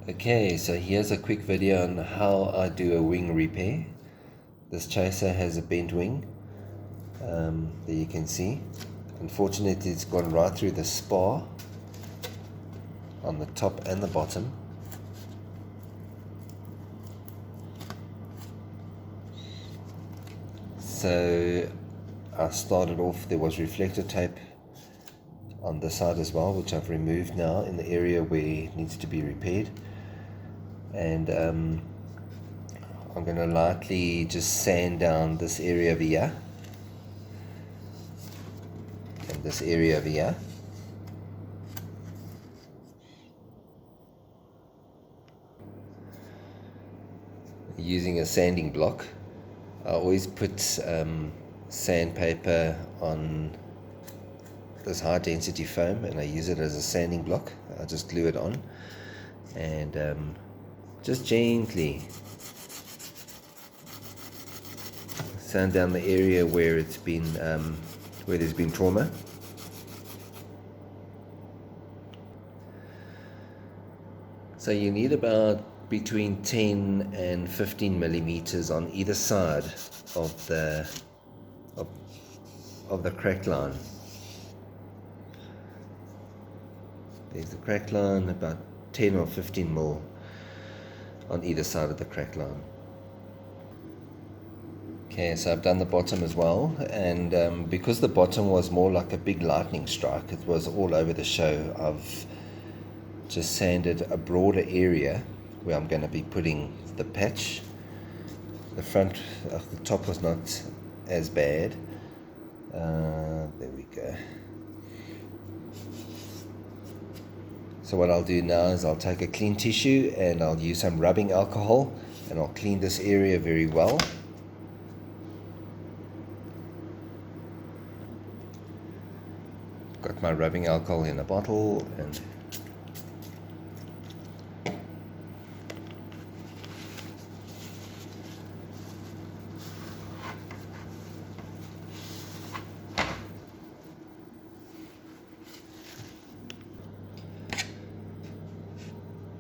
Okay, so here's a quick video on how I do a wing repair. This chaser has a bent wing, there you can see. Unfortunately, it's gone right through the spar on the top and the bottom. So I started off, there was reflector tape on this side as well, which I've removed now in the area where it needs to be repaired. And I'm going to lightly just sand down this area over here and this area over here. Using a sanding block. I always put sandpaper on this high density foam and I use it as a sanding block. I just glue it on and just gently sand down the area where it's been where there's been trauma. So you need about between 10 and 15 millimeters on either side of the crack line. There's the crack line, about 10 or 15 mil on either side of the crack line. Okay, so I've done the bottom as well, and because the bottom was more like a big lightning strike, it was all over the show, I've just sanded a broader area where I'm going to be putting the patch. The front of the top was not as bad. There we go. So what I'll do now is I'll take a clean tissue and I'll use some rubbing alcohol and I'll clean this area very well. Got my rubbing alcohol in a bottle and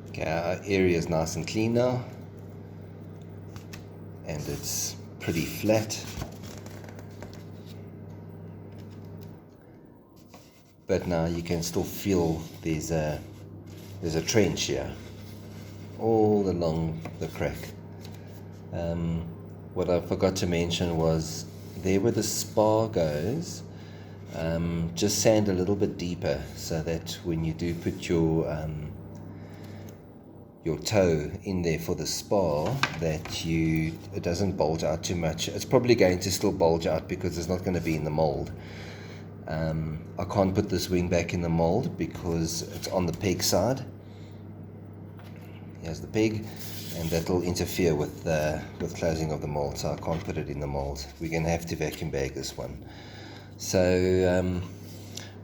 okay, our area is nice and clean now and it's pretty flat, but now you can still feel there's a trench here all along the crack. What I forgot to mention was there where the spar goes, just sand a little bit deeper so that when you do put your toe in there for the spar, that it doesn't bulge out too much. It's probably going to still bulge out because it's not going to be in the mold. I can't put this wing back in the mold because it's on the peg side. Here's the peg, and that will interfere with closing of the mold, so I can't put it in the mold. We're going to have to vacuum bag this one. So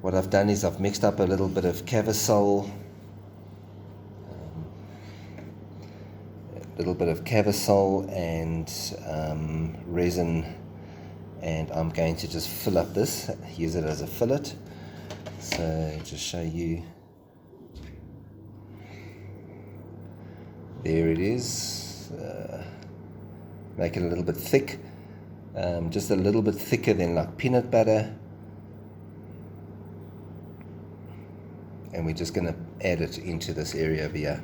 what I've done is I've mixed up a little bit of Cavasol, and resin, and I'm going to just fill up this, use it as a fillet. So just show you, there it is. Make it a little bit thick, just a little bit thicker than like peanut butter, and we're just going to add it into this area over here.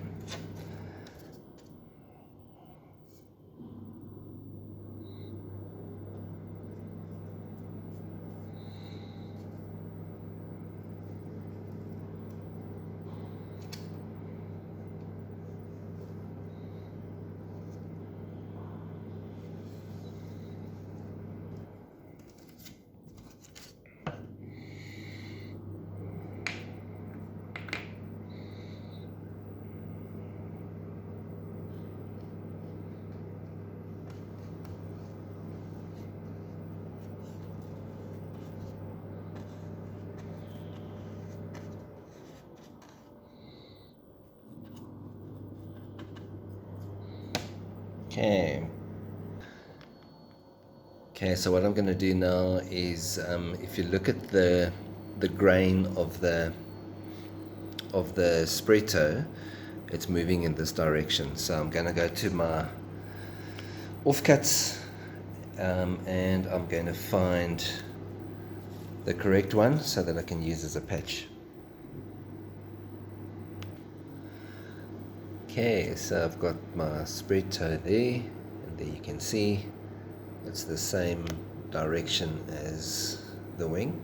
Okay, so what I'm going to do now is, if you look at the grain of the spread toe, it's moving in this direction. So I'm going to go to my offcuts, and I'm going to find the correct one so that I can use as a patch. Okay, so I've got my spread toe there, and there you can see it's the same direction as the wing.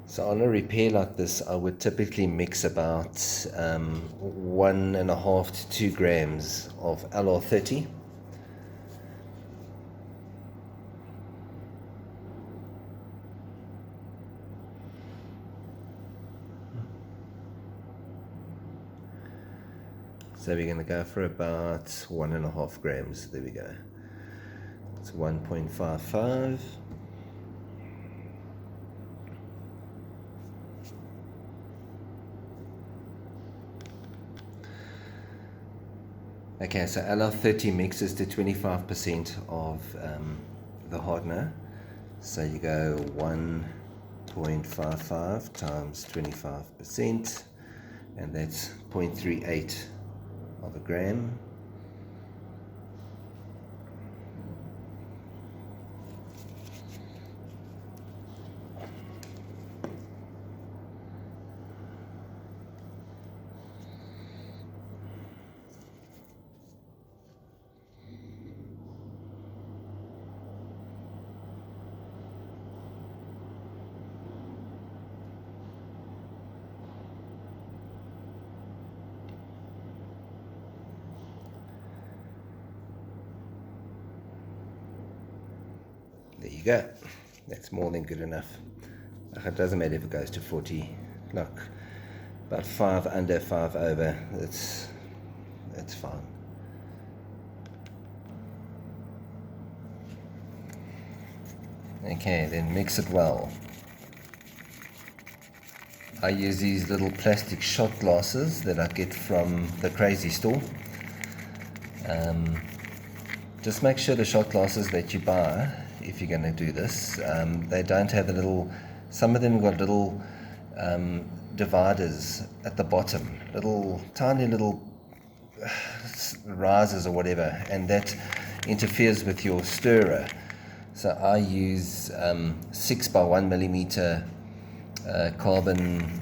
So on a repair like this, I would typically mix about 1.5 to 2 grams of LR30. So we're going to go for about 1.5 grams. There we go. It's 1.55. Okay, so LR30 mixes to 25% of the hardener. So you go 1.55 times 25%, and that's 0.38 of a gram. There you go. That's more than good enough. It doesn't matter if it goes to 40. Look, about 5 under, 5 over. It's fine. Okay, then mix it well. I use these little plastic shot glasses that I get from the Crazy Store. Just make sure the shot glasses that you buy, if you're going to do this, they don't have the little, some of them got little dividers at the bottom, little tiny little risers or whatever, and that interferes with your stirrer. So I use 6 by 1 millimeter carbon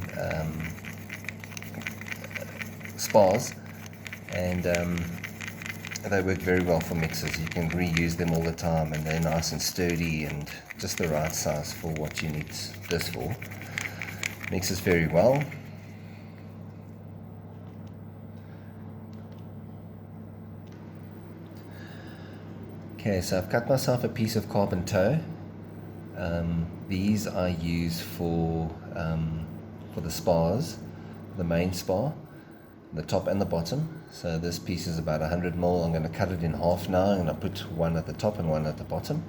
spars, and they work very well for mixers. You can reuse them all the time, and they're nice and sturdy and just the right size for what you need this for. Mixes very well. Okay, so I've cut myself a piece of carbon toe. These I use for the spars, the main spar, the top and the bottom. So this piece is about 100 mil. I'm going to cut it in half now, and I'll put one at the top and one at the bottom.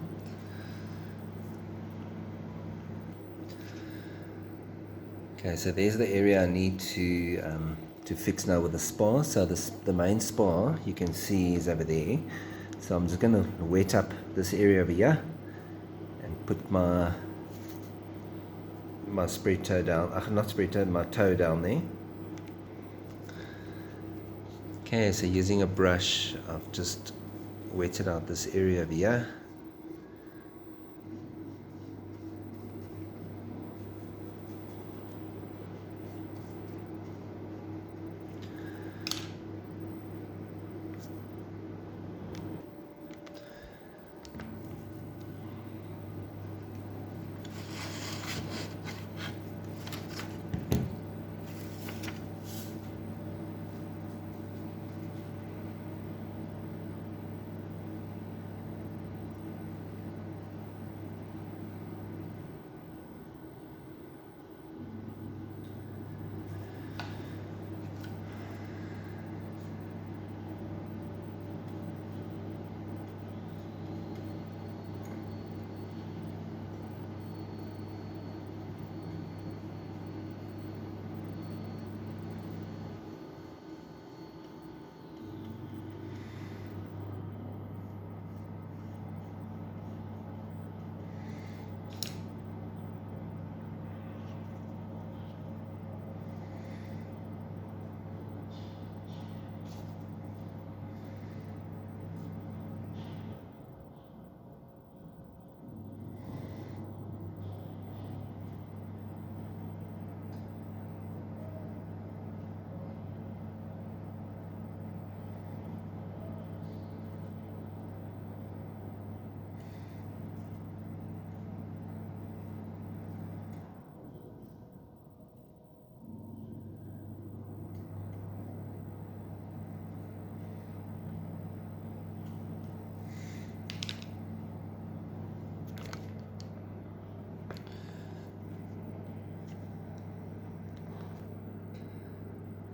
Okay, so there's the area I need to fix now with the spar. So the main spar you can see is over there. So I'm just going to wet up this area over here and put my spread toe down, not spread toe, my toe down there. Okay, so using a brush, I've just wetted out this area over here.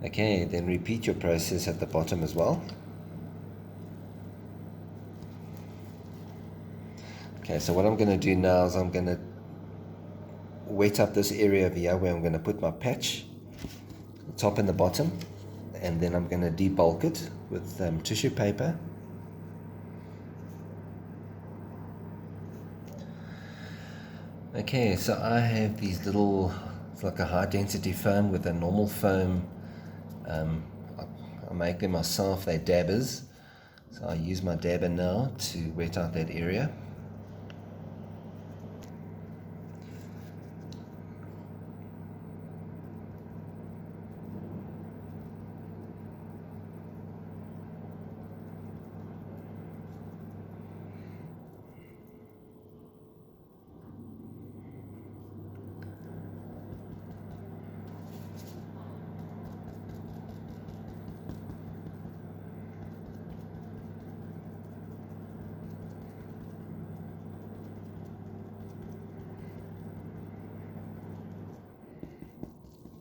Okay, then repeat your process at the bottom as well. Okay, so what I'm going to do now is I'm going to wet up this area over here where I'm going to put my patch, the top and the bottom, and then I'm going to debulk it with tissue paper. Okay, so I have these little, it's like a high density foam with a normal foam. I make them myself, they're dabbers. So I use my dabber now to wet out that area.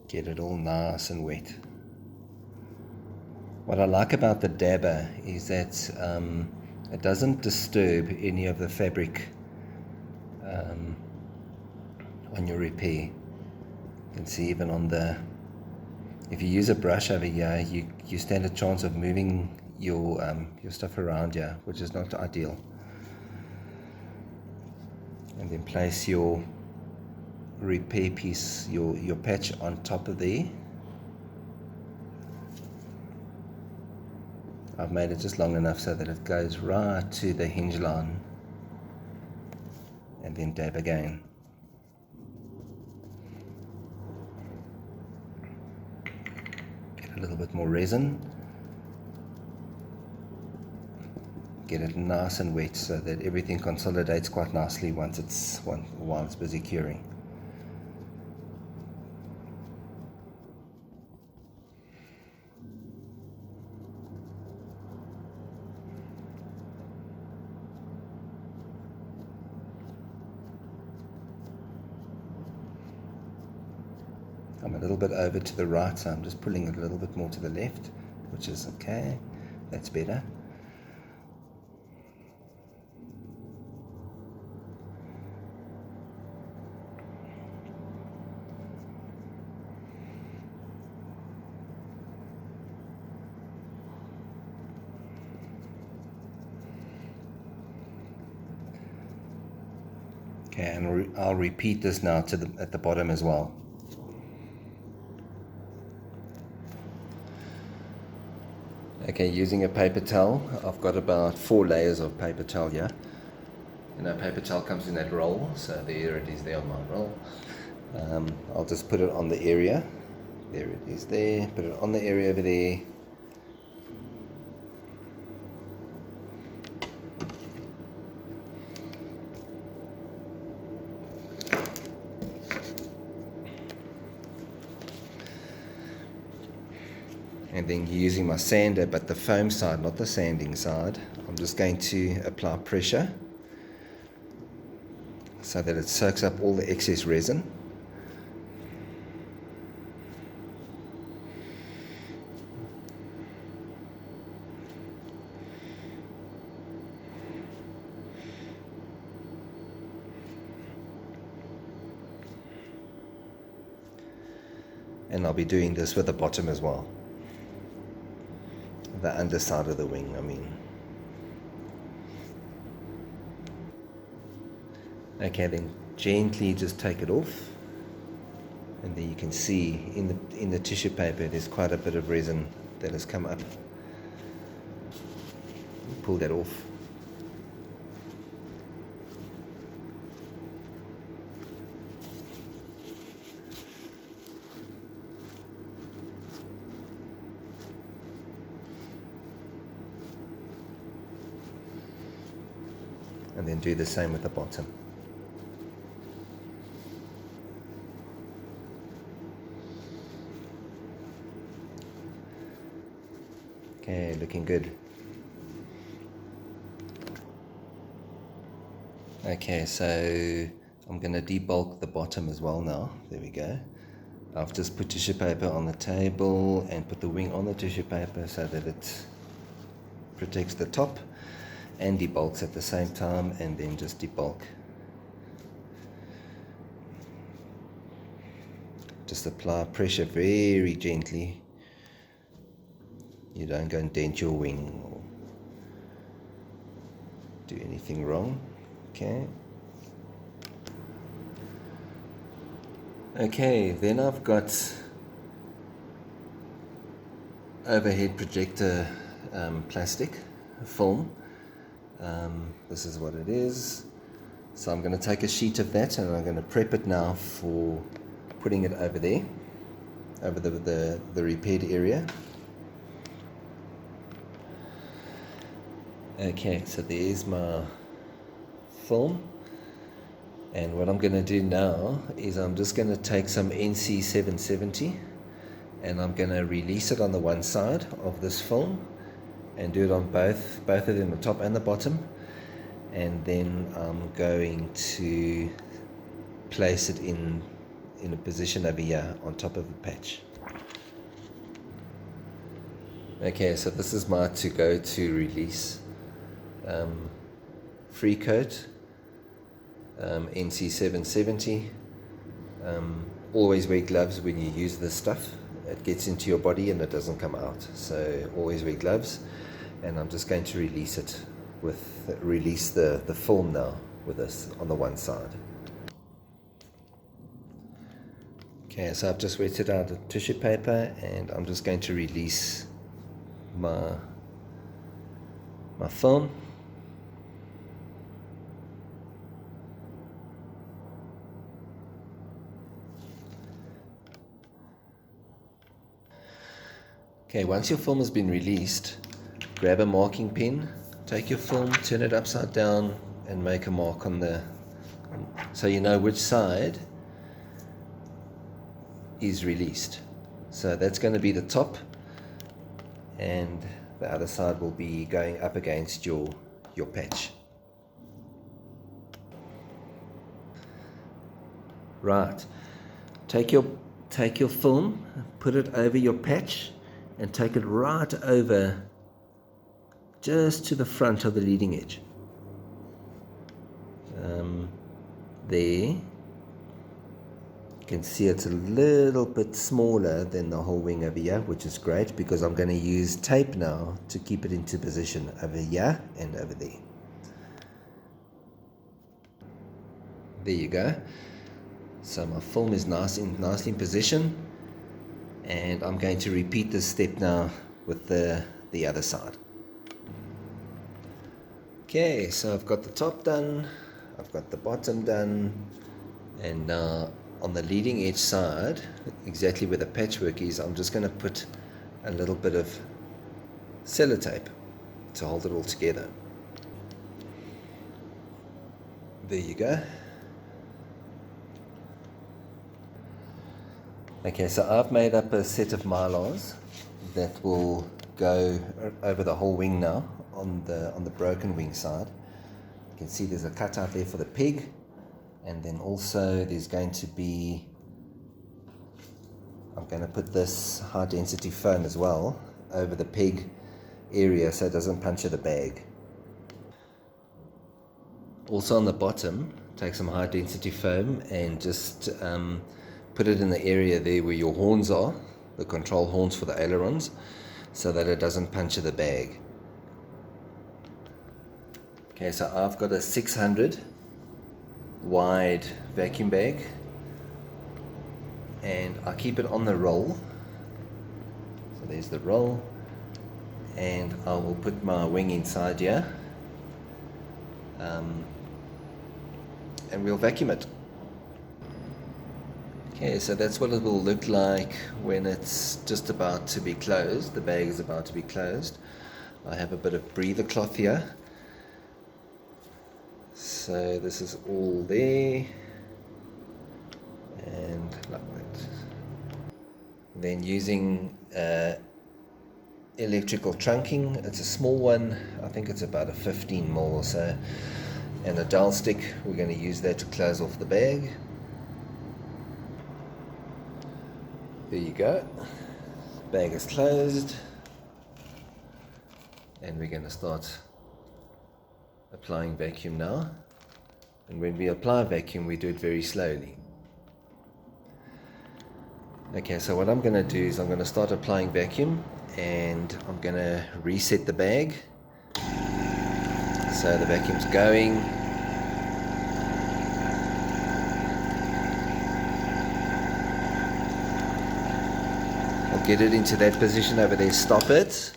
Get it all nice and wet. What I like about the dabber is that it doesn't disturb any of the fabric on your repair. You can see even on the, if you use a brush over here, you stand a chance of moving your stuff around here, which is not ideal. And then place your repair piece, your patch on top of there. I've made it just long enough so that it goes right to the hinge line, and then dab again. Get a little bit more resin. Get it nice and wet so that everything consolidates quite nicely while it's busy curing. I'm a little bit over to the right, so I'm just pulling it a little bit more to the left, which is okay. That's better. Okay, and I'll repeat this now at the bottom as well. Okay, using a paper towel, I've got about 4 layers of paper towel here. You know, paper towel comes in that roll, so there it is there on my roll. I'll just put it on the area. There it is there. Put it on the area over there. And then using my sander, but the foam side, not the sanding side, I'm just going to apply pressure so that it soaks up all the excess resin. And I'll be doing this with the bottom as well. The underside of the wing, I mean. Okay, then gently just take it off, and then you can see in the tissue paper there's quite a bit of resin that has come up. Pull that off. And then do the same with the bottom. Okay, looking good. Okay, so I'm going to debulk the bottom as well now. There we go. I've just put tissue paper on the table and put the wing on the tissue paper so that it protects the top and debulks at the same time, and then just debulk. Just apply pressure very gently. You don't go and dent your wing or do anything wrong. Okay, then I've got overhead projector plastic film. This is what it is. So I'm going to take a sheet of that and I'm going to prep it now for putting it over there, over the repaired area. Okay, so there's my film, and what I'm going to do now is I'm just going to take some NC 770 and I'm going to release it on the one side of this film and do it on both of them, the top and the bottom, and then I'm going to place it in a position over here on top of the patch. Okay, so this is my to release free coat, NC 770. Always wear gloves when you use this stuff. It gets into your body and it doesn't come out, so always wear gloves. And I'm just going to release the film now with this on the one side. Okay, so I've just wetted out the tissue paper and I'm just going to release my film. Okay, once your film has been released, grab a marking pen, take your film, turn it upside down and make a mark on so you know which side is released. So that's going to be the top, and the other side will be going up against your patch. Right, take your film, put it over your patch and take it right over just to the front of the leading edge. There, you can see it's a little bit smaller than the whole wing over here, which is great because I'm going to use tape now to keep it into position over here and over there. There you go. So my film is nicely in position, and I'm going to repeat this step now with the other side. Okay, so I've got the top done, I've got the bottom done, and now on the leading edge side, exactly where the patchwork is, I'm just going to put a little bit of sellotape to hold it all together. There you go. Okay, so I've made up a set of mylars that will go over the whole wing now on the broken wing side. You can see there's a cutout there for the peg, and then also there's going to be, I'm going to put this high density foam as well over the peg area so it doesn't puncture the bag. Also on the bottom, take some high density foam and just put it in the area there where your horns are, the control horns for the ailerons, so that it doesn't puncture the bag. Okay, so I've got a 600 wide vacuum bag and I keep it on the roll. So there's the roll, and I will put my wing inside here and we'll vacuum it. Okay, so that's what it will look like when it's just about to be closed. The bag is about to be closed. I have a bit of breather cloth here. So this is all there, and like that. Then using electrical trunking, it's a small one, I think it's about a 15 mil or so, and a dowel stick, we're going to use that to close off the bag. There you go. Bag is closed. And we're going to start applying vacuum now. And when we apply vacuum, we do it very slowly. Okay, so what I'm going to do is I'm going to start applying vacuum, and I'm going to reset the bag. So the vacuum's going. I'll get it into that position over there, stop it.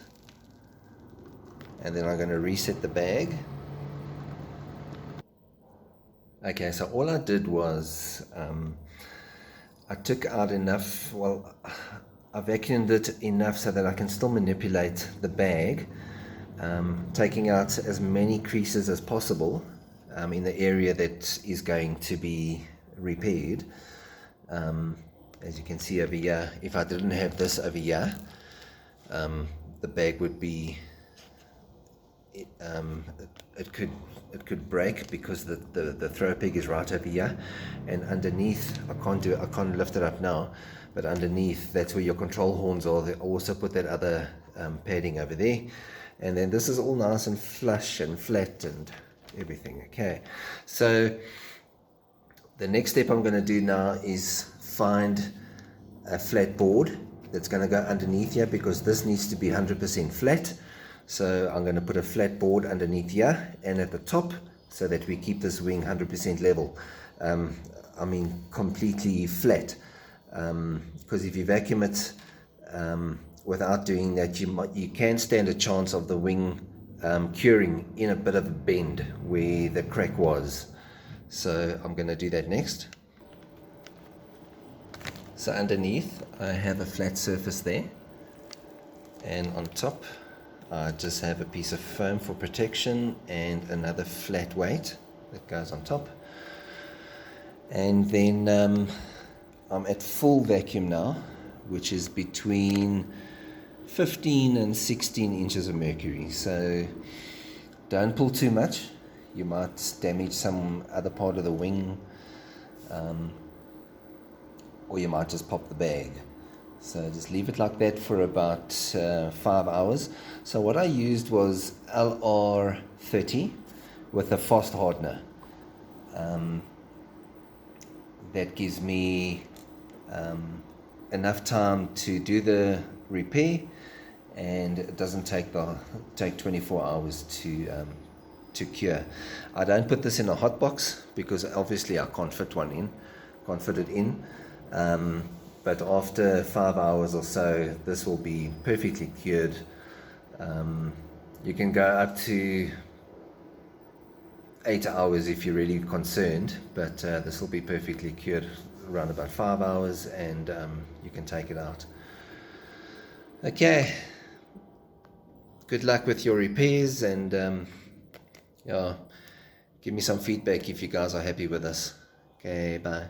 And then I'm going to reset the bag. Okay, so all I did was I took out enough, well, I vacuumed it enough so that I can still manipulate the bag, taking out as many creases as possible in the area that is going to be repaired. As you can see over here, if I didn't have this over here, the bag would be, it could break because the throw peg is right over here, and underneath I can't lift it up now, but underneath, that's where your control horns are. They also put that other padding over there, and then this is all nice and flush and flat and everything. Okay, so the next step I'm going to do now is find a flat board that's going to go underneath here, because this needs to be 100% flat. So I'm going to put a flat board underneath here and at the top, so that we keep this wing 100% level. I mean completely flat, because if you vacuum it without doing that, you can stand a chance of the wing curing in a bit of a bend where the crack was. So I'm going to do that next. So underneath I have a flat surface there, and on top I just have a piece of foam for protection and another flat weight that goes on top. And then I'm at full vacuum now, which is between 15 and 16 inches of mercury. So don't pull too much, you might damage some other part of the wing, or you might just pop the bag. So just leave it like that for about 5 hours. So what I used was LR30 with a fast hardener. That gives me enough time to do the repair, and it doesn't take 24 hours to cure. I don't put this in a hot box because obviously I can't fit it in. But after 5 hours or so, this will be perfectly cured. You can go up to 8 hours if you're really concerned, but this will be perfectly cured around about 5 hours, and you can take it out. Okay, good luck with your repairs, and yeah, give me some feedback if you guys are happy with this. Okay, bye.